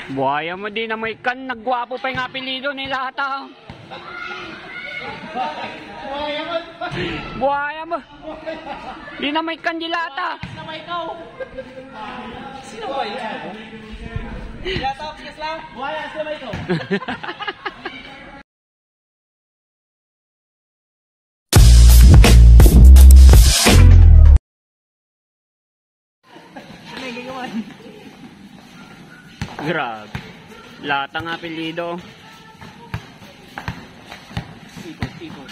Buhaya mo din na may kan, nagwapo pa yung apelido ni lahat ah. Buhaya mo. Di na may kan di lahat ah. Sino ba ikaw? Sino ba ikaw? Yata, yes lang. Buhaya, sino ba ikaw? Grabe. Lahat ang apelido. Ikot.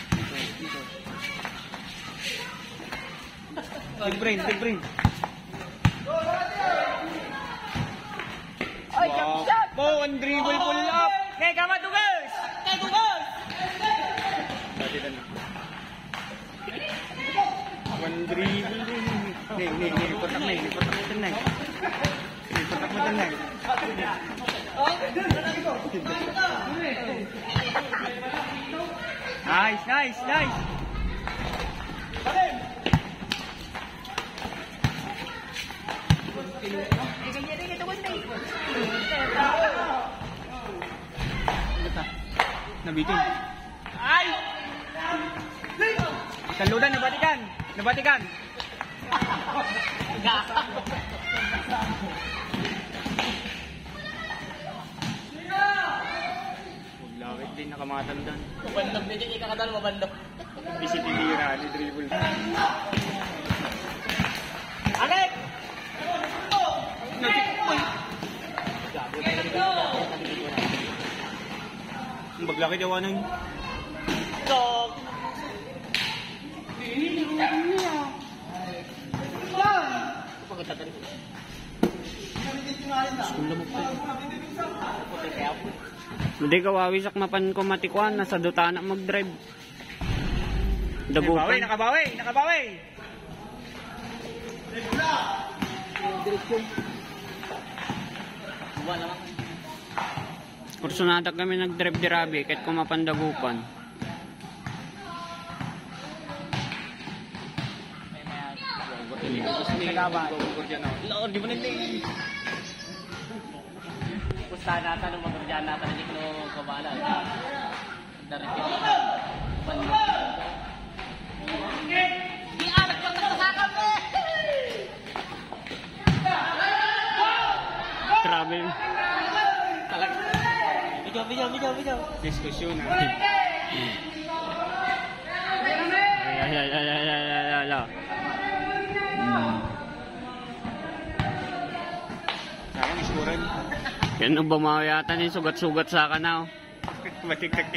Big brain. Ay, jump shot! Bo, one dribble pull up. Kaya kama dugas! One dribble din. Lipat mo tanay. Nice. Nabitin. Ay! Saludan, nabatikan. Lawit din nakamatandan. Mabandog din, ikakadal mabandog. Bisi tinira ni dribble. Alek! Ang baglaki daw ano yun? Dog! Hindi ka wawisak mapan ko matikuan. Nasa dutana mag-drive. Dagupan. Nakabawi! Kursunada kami nag-drive di Rabi kahit kumapandagupan. Lord, di mo na din. Pustahan natin nung magurdiyan natin hindi ko kabala. Dari kita. Di anak ko nakasakam mo. Travel. Talaga. Video. Diskusyon na. Ay. Sayang iskuran. Yan ang bumawayatan yung sugat-sugat sa kanaw. Matiktak.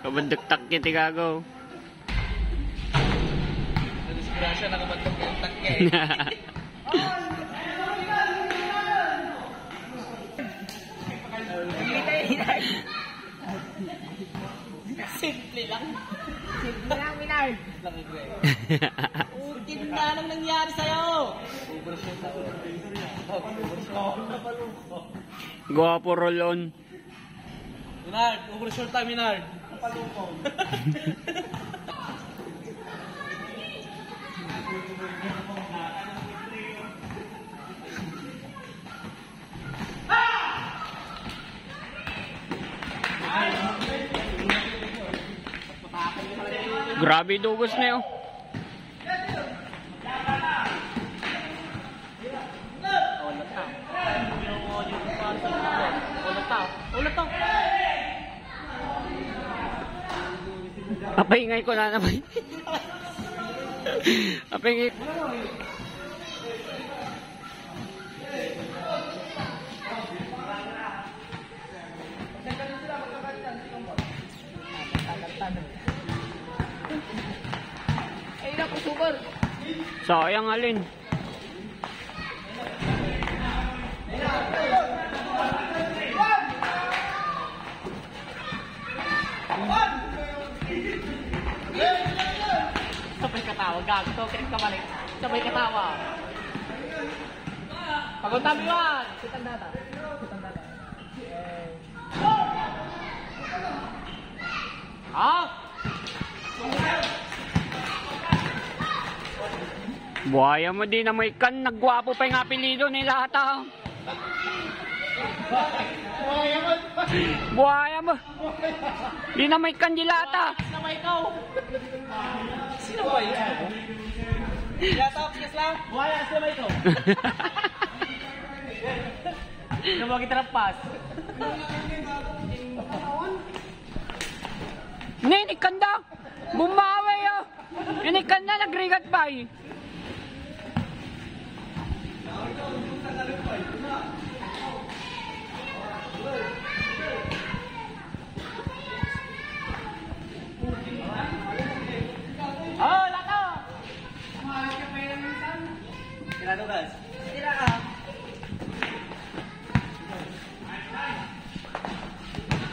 Kabandagtak kiti gago. Disgrasya nakabandog yung takke. Simple lang, Minard. Utin na anong nangyari sa'yo? Guwapo rolon. Minard, overshot tayo, Minard. Grabe dugos na yun. Ulat to. Apahingay ko na naman. Apahingay. Ay, naku, super. Sayang alin. Sabay katawa, gago. Kinig ka balik. Sabay katawa. Pagunta mo yun. Sitang data. Ah! Buhaya mo din na may kan, nagwapo pa yung apelido ni lahat ah. Buhaya mo. Di na may kandilata. Sino ba ikaw? Sino ba ikaw? Yata, tigas lang. Buhaya, sino ba ikaw? Sino ba kita nagpas? Inikanda. Bumaway oh. Inikanda nagrigat pa eh. Oh, lako! Tira to, guys. Tira ka.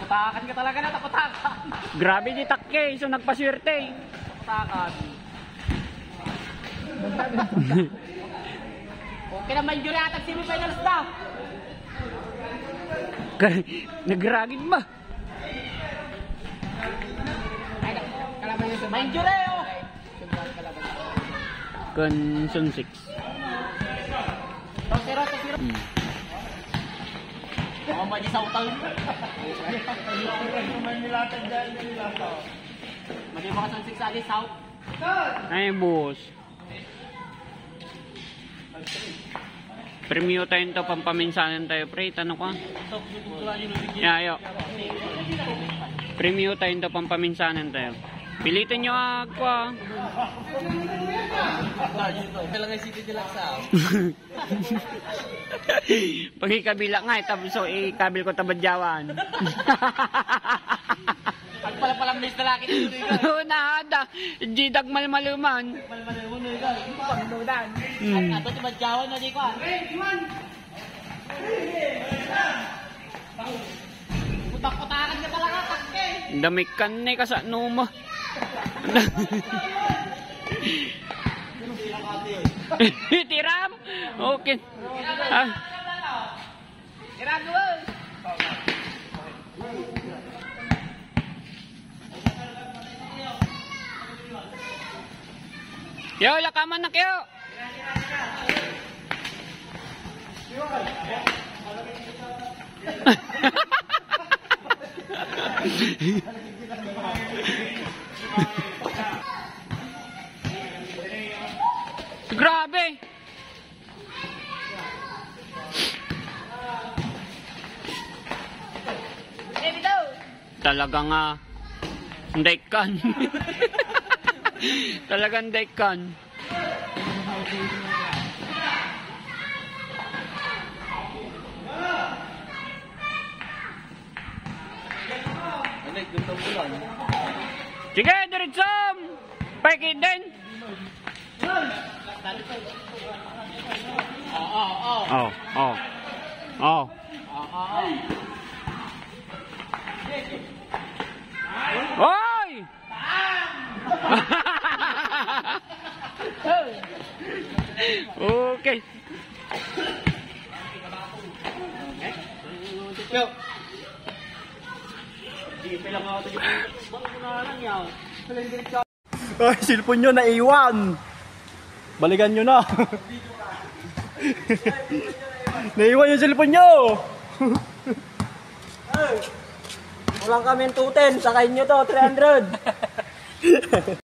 Patakan ka talaga na, tapatakan. Grabe di takke. So nagpaswerte. Patakan. Okay naman yun atag semifinals na. Nagragid ba? Main jure oh. Conson 6. Tosero. Oh, mali sa utang. Manilatag dahil nilatag. Mali mo ka sa 6 ali south. Ay, boss. Premium tayo to, pampaminsanan tayo, pre. Tanong ko. Ayo. Premium tayo to, pampaminsanan tayo. Pilitin nyo ako ah. Kailangan city nila sa Pag ikabila nga, tapos so ikabil ko tabadyawan. Pag pala miss na laki dito Oo na, jidag malmaluman. Malmaluman na ikaw. Hindi ko pa minudan. Ato ti badyawan na di ko. Putak-putakan ka talaga takke. Damikan ni ka sa numa. Tiram? Okay. Ah. Tiram dua. Yo, lakaman na kayo. Grabe. Talaga nga daikan. Talagang daikan. Sige, diretsam! Pekit din! Oh. Hoy! Okay. Yo. Ay, cellphone nyo naiwan. Balikan nyo na. Naiwan yung cellphone nyo. Walang kami 210. Sakayin nyo to, 300.